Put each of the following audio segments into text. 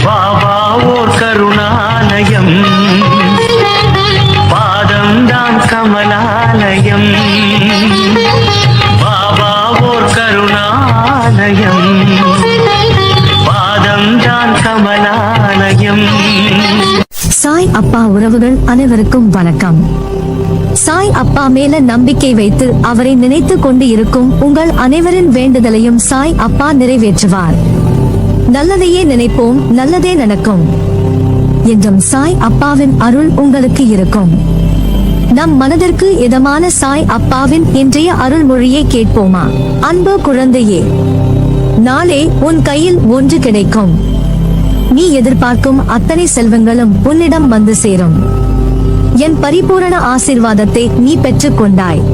பாபா ஓர் கருணாலயம், பாதம்தான் கமலாலயம். பாபா ஓர் கருணாலயம், பாதம்தான் கமலாலயம். சாய் அப்பா உறவுகள் அனைவருக்கும் வணக்கம். சாய் அப்பா மேல நம்பிக்கை வைத்து அவரை நினைத்து கொண்டு இருக்கும் உங்கள் அனைவரின் வேண்டுதலையும் சாய் அப்பா நிறைவேற்றுவார். நல்லதையே நினைப்போம், நல்லதே நடக்கும் என்றும் சாய் அப்பாவின் அருள் உங்களுக்கு இருக்கும். நம் மனதிற்கு இதமான சாய் அப்பாவின் இன்றைய அருள்மொழியை கேட்போமா? அன்பு குழந்தையே, நாளே உன் கையில் ஒன்று கிடைக்கும். நீ எதிர்பார்க்கும் அத்தனை செல்வங்களும் உன்னிடம் வந்து சேரும். என் பரிபூரண ஆசீர்வாதத்தை நீ பெற்றுக் கொண்டாய்.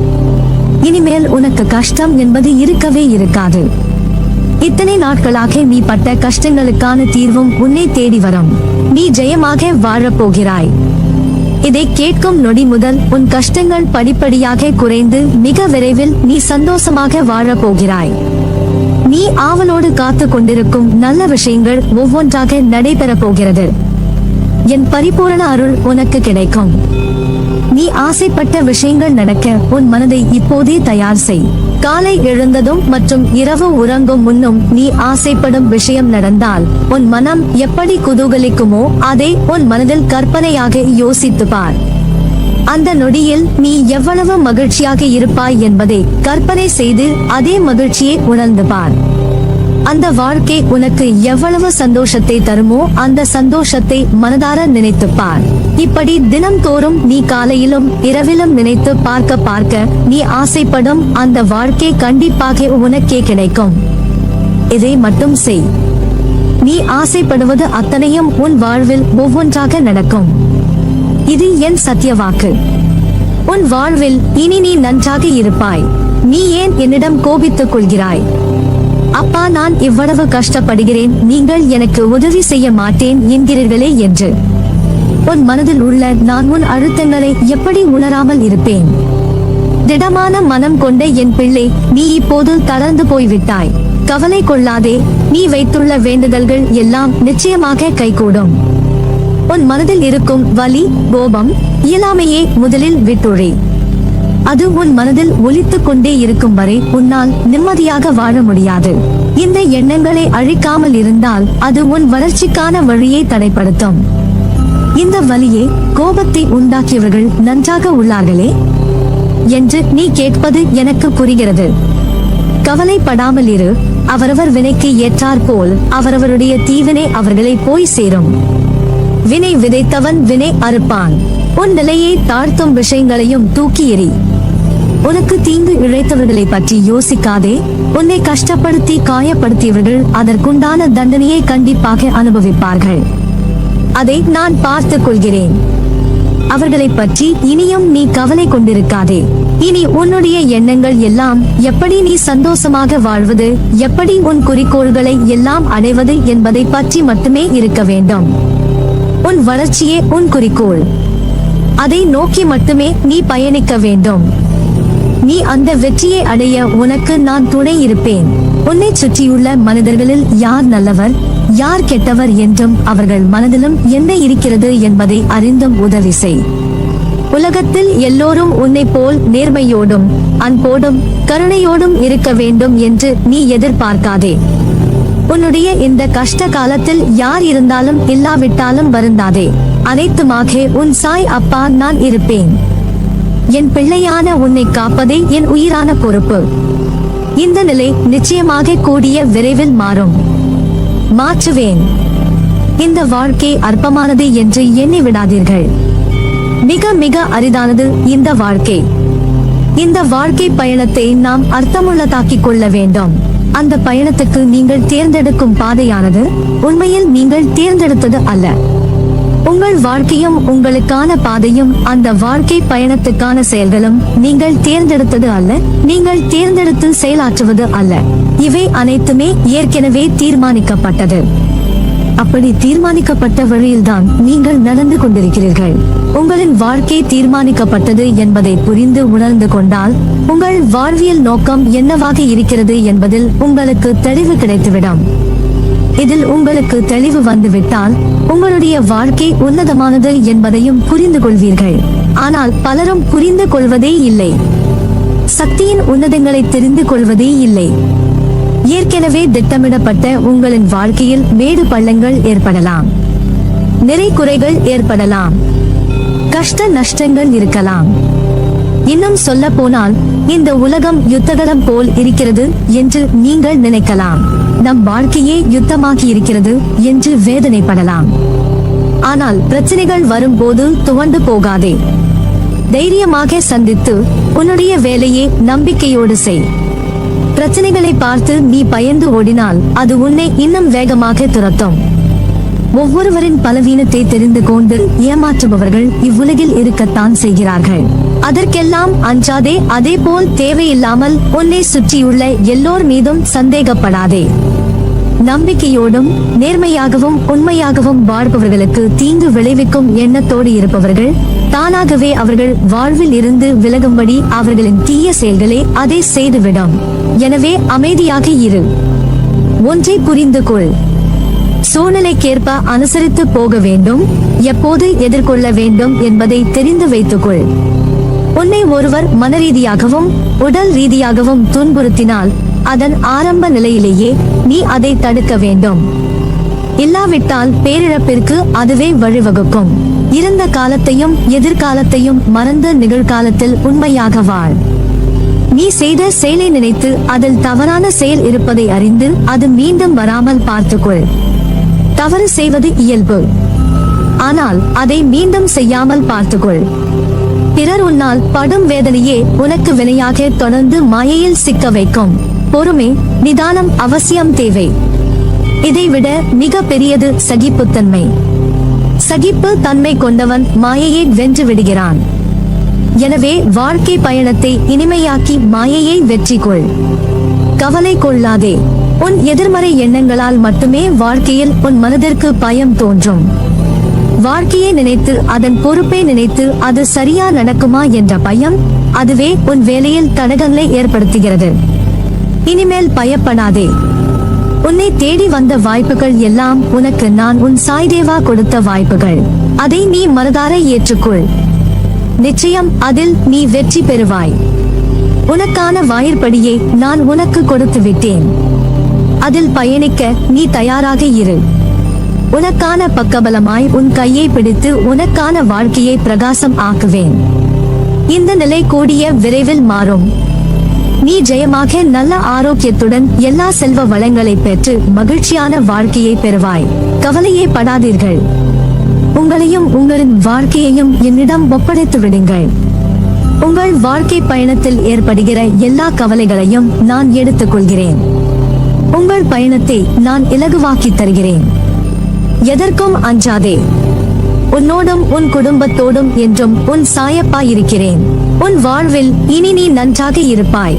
இனிமேல் உனக்கு கஷ்டம் என்பது இருக்கவே இருக்காது. இத்தனை நாட்களாக நீ பட்ட கஷ்டங்களுக்கான தீர்வும் உன்னை தேடி வரும். நீ ஜெயமாக வாழப் போகிறாய். இதை கேட்கும் நொடி முதல் உன் கஷ்டங்கள் படிப்படியாக குறைந்து மிக விரைவில் நீ சந்தோஷமாக வாழப் போகிறாய். நீ ஆவலோடு காத்து கொண்டிருக்கும் நல்ல விஷயங்கள் ஒவ்வொன்றாக நடைபெறப் போகிறது. என் பரிபூரண அருள் உனக்கு கிடைக்கும். நீ ஆசைப்பட்ட விஷயங்கள் நடக்க உன் மனதை இப்போதே தயார் செய். காலை எழுந்ததும் மற்றும் இரவு உறங்கும் முன்னும் நீ ஆசைப்படும் விஷயம் நடந்தால் உன் மனம் எப்படி குதூகலிக்குமோ அதை உன் மனதில் கற்பனையாக யோசித்து பார். அந்த நொடியில் நீ எவ்வளவு மகிழ்ச்சியாக இருப்பாய் என்பதை கற்பனை செய்து அதே மகிழ்ச்சியை உணர்ந்து பார். அந்த வாழ்க்கை உனக்கு எவ்வளவு சந்தோஷத்தை தருமோ அந்த சந்தோஷத்தை மனதார நினைத்து பார். இப்படி தினம்தோறும் நீ காலையிலும் இரவிலும் நினைத்து பார்க்க பார்க்க நீ ஆசைப்படும் அந்த வாழ்க்கை கண்டிப்பாக உனக்கே கிடைக்கும். இதை மட்டும் செய். நீ ஆசைப்படுவது அத்தனையும் உன் வாழ்வில் ஒவ்வொன்றாக நடக்கும். இது என் சத்திய வாக்கு. உன் வாழ்வில் இனி நீ நன்றாக இருப்பாய். நீ ஏன் என்னிடம் கோபித்துக் கொள்கிறாய்? அப்பா, நான் இவ்வளவு கஷ்டப்படுகிறேன், நீங்கள் எனக்கு உதவி செய்ய மாட்டேன் என்கிறீர்களே என்று. உன் மனதில் உள்ள நான் உன் அழுத்தங்களை எப்படி உணராமல் இருப்பேன்? திடமான மனம் கொண்ட என் பிள்ளை, நீ இப்போது தளர்ந்து போய்விட்டாய். கவலை கொள்ளாதே. நீ வைத்துள்ள வேண்டுதல்கள் எல்லாம் நிச்சயமாக கைகூடும். உன் மனதில் இருக்கும் வலி, கோபம், இயலாமையே முதலில் விட்டுழி. அது உன் மனதில் ஒலித்துக் கொண்டே இருக்கும் வரை உன்னால் நிம்மதியாக வாழ முடியாது. இந்த எண்ணங்களை அழிக்காமல் இருந்தால் அது உன் வளர்ச்சிக்கான வழியை தடைப்படுத்தும். இந்த வலியை, கோபத்தை உண்டாக்கியவர்கள் நன்றாக உள்ளார்களே என்று நீ கேட்பது எனக்கு புரிகிறது. கவலைப்படாமல் இரு. அவரவர் வினைக்கு ஏற்றார் போல் அவரவருடைய தீவினை அவர்களை போய் சேரும். வினை விதைத்தவன் வினை அறுப்பான். உன் நிலையை தாழ்த்தும் விஷயங்களையும் தூக்கி எறி. உனக்கு தீங்கு இழைத்தவர்களை பற்றி யோசிக்காதே. உன்னை கஷ்டப்படுத்தி காயப்படுத்தியவர்கள் அதற்குண்டான தண்டனையை கண்டிப்பாக அனுபவிப்பார்கள். அதை நான் பார்த்துக் கொள்கிறேன். அவர்களை பற்றி இனியும் நீ கவலை கொண்டிருக்காதே. இனி உன்னுடைய எண்ணங்கள் எல்லாம் எப்படி நீ சந்தோஷமாக வாழ்வது, எப்படி உன் குறிக்கோள்களை எல்லாம் அடைவது என்பதை பற்றி மட்டுமே இருக்க வேண்டும். உன் வளர்ச்சியே உன் குறிக்கோள். அதை நோக்கி மட்டுமே நீ பயணிக்க வேண்டும். நீ அந்த வெற்றியை அடைய உனக்கு நான் துணை இருப்பேன். உன்னை சுற்றியுள்ள மனிதர்களில் யார் நல்லவர், யார் கெட்டவர் என்றும் அவர்கள் மனதிலும் என்ன இருக்கிறது என்பதை அறிந்தும் உதவி செய். உலகத்தில் எல்லோரும் உன்னை போல் நேர்மையோடும் அன்போடும் கருணையோடும் இருக்க வேண்டும் என்று நீ எதிர்பார்க்காதே. உன்னுடைய இந்த கஷ்ட காலத்தில் யார் இருந்தாலும் இல்லாவிட்டாலும் வருந்தாதே. அனைத்துமாக உன் சாய் அப்பா நான் இருப்பேன். என் பிள்ளையான உன்னை காப்பதே என் உயிரான பொறுப்பு. இந்த நிலை நிச்சயமாக கூடிய விரைவில் மாறும். மாற்றுவேன். இந்த வாழ்க்கை அற்பமானது என்று எண்ணி விடாதீர்கள். மிக மிக அரிதானது இந்த வாழ்க்கை. இந்த வாழ்க்கை பயணத்தை நாம் அர்த்தமுள்ளதாக்கிக் கொள்ள வேண்டும். அந்த பயணத்துக்கு நீங்கள் தேர்ந்தெடுக்கும் பாதையானது உண்மையில் நீங்கள் தேர்ந்தெடுத்தது அல்ல. உங்கள் வாழ்க்கையும் உங்களுக்கான பாதையும் அந்த வாழ்க்கை பயணத்துக்கான செயல்களும் நீங்கள் தேர்ந்தெடுத்தது அல்ல. நீங்கள் தேர்ந்தெடுத்து செயலாற்றுவது அல்ல. இவை அனைத்துமே ஏற்கனவே தீர்மானிக்கப்பட்டது. அப்படி தீர்மானிக்கப்பட்ட வழியில்தான் நீங்கள் நடந்து கொண்டிருக்கிறீர்கள். உங்களின் வாழ்க்கை தீர்மானிக்கப்பட்டது என்பதை புரிந்து உணர்ந்து கொண்டால் உங்கள் வாழ்வியல் நோக்கம் என்னவாக இருக்கிறது என்பதில் உங்களுக்கு தெளிவு கிடைத்துவிடும். இதில் உங்களுக்கு தெளிவு வந்துவிட்டால் உங்களுடைய வாழ்க்கை உன்னதமானது என்பதையும் புரிந்து கொள்வீர்கள். ஆனால் பலரும் புரிந்து கொள்வதே இல்லை. சக்தியின் உன்னதங்களை தெரிந்து கொள்வதே இல்லை. ஏற்கனவே திட்டமிடப்பட்ட உங்களின் வாழ்க்கையில் மேடு பள்ளங்கள் ஏற்படலாம், நிறை குறைகள் ஏற்படலாம், கஷ்ட நஷ்டங்கள் இருக்கலாம். இன்னும் சொல்ல போனால் இந்த உலகம் யுத்தகலம் போல் இருக்கிறது என்று நீங்கள் நினைக்கலாம். நம் வாழ்க்கையே யுத்தமாகி இருக்கிறது என்று வேதனைப்படலாம். ஆனால் பிரச்சனைகள் வரும்போது துவண்டு போகாதே. தைரியமாக சந்தித்து உன்னுடைய வேலையை நம்பிக்கையோடு செய். பிரச்சனைகளை பார்த்து நீ பயந்து ஓடினால் அது உன்னை இன்னும் வேகமாக துரத்தும். ஒவ்வொருவரின் பலவீனத்தை தெரிந்து கொண்டு ஏமாற்றுபவர்கள் இவ்வுலகில் இருக்கத்தான் செய்கிறார்கள். அதற்கெல்லாம் அஞ்சாதே. அதே போல் தேவையில்லாமல் உன்னை சுற்றியுள்ள எல்லோர் மீதும் சந்தேகப்படாதே. நம்பிக்கையோடும் நேர்மையாகவும் உண்மையாகவும் வாழ்பவர்களுக்கு தீங்கு விளைவிக்கும் எண்ணத்தோடு இருப்பவர்கள் தானாகவே அவர்கள் வாழ்வில் இருந்து விலகும்படி அவர்களின் தீய செயல்களே அதை செய்துவிடும். எனவே அமைதியாக இரு. ஒன்றை புரிந்து கொள். சூழ்நிலைக்கேற்ப அனுசரித்து போக வேண்டும். எப்போது எதிர்கொள்ள வேண்டும் என்பதை தெரிந்து வைத்துக்கொள். உன்னை ஒருவர் மனரீதியாகவும் உடல் ரீதியாகவும் துன்புறுத்தினால் அதன் ஆரம்ப நிலையிலேயே நீ அதை தடுக்க வேண்டும். இல்லாவிட்டால் பேரிழப்பிற்கு அதுவே வழிவகுக்கும். இருந்த காலத்தையும் எதிர்காலத்தையும் மறந்து நிகழ்காலத்தில் உண்மையாக வாழ். நீ செய்த செயலை நினைத்து அதில் தவறான செயல் இருப்பதை அறிந்து அது மீண்டும் வராமல் பார்த்துக்கொள். தவறு செய்வது இயல்பு, ஆனால் அதை மீண்டும் செய்யாமல் பார்த்துக்கொள். பிறர் உன்னால் படும் வேதனையே உனக்கு வினையாக தொடர்ந்து மாயையில் சிக்க வைக்கும். பொறுமை, நிதானம் அவசியம் தேவை. இதைவிட மிக பெரியது சகிப்புத்தன்மை. சகிப்பு தன்மை கொண்டவன் மாயையை வென்று விடுகிறான். எனவே வாழ்க்கை பயணத்தை இனிமையாக்கி மாயையை வெற்றி கொள். கவலை கொள்ளாதே. உன் எதிர்மறை எண்ணங்களால் மட்டுமே வாழ்க்கையில் உன் மனதிற்கு பயம் தோன்றும். வாழ்க்கையை நினைத்து அதன் பொறுப்பை நினைத்து அது சரியா நடக்குமா என்ற பயம், அதுவே உன் வேலையில் தடங்கலை ஏற்படுத்துகிறது. இனிமேல் பயப்படாதே. உன்னை தேடி வந்த வாய்ப்புகள் எல்லாம் உனக்கு நான் உன் சாய்தேவா கொடுத்த வாய்ப்புகள். அதை நீ மனதார ஏற்றுக்கொள். நிச்சயம் அதில் நீ வெற்றி பெறுவாய். உனக்கான வாயிற்படியை நான் உனக்கு கொடுத்து விட்டேன். அதில் பயணிக்க நீ தயாராக இரு. உனக்கான பக்கபலமாய் உன் கையை பிடித்து உனக்கான வாழ்க்கையை பிரகாசம் ஆக்குவேன். இந்த நிலை கூடிய விரைவில் மாறும். நீ ஜெயமாக நல்ல ஆரோக்கியத்துடன் எல்லா செல்வ வளங்களை பெற்று மகிழ்ச்சியான வாழ்க்கையை பெறுவாய். கவலையே படாதீர்கள். உங்களையும் உங்களின் வாழ்க்கையையும் என்னிடம் ஒப்படைத்து விடுங்கள். உங்கள் வாழ்க்கை பயணத்தில் ஏற்படுகிற எல்லா கவலைகளையும் நான் எடுத்துக் கொள்கிறேன். உங்கள் பயணத்தை நான் இலகுவாக்கி தருகிறேன். எதற்கும் அஞ்சாதே. உன்னோடும் உன் குடும்பத்தோடும் என்றும் உன் சாயப்பா இருக்கிறேன். உன் வாழ்வில் இனி நீ நன்றாக இருப்பாய்.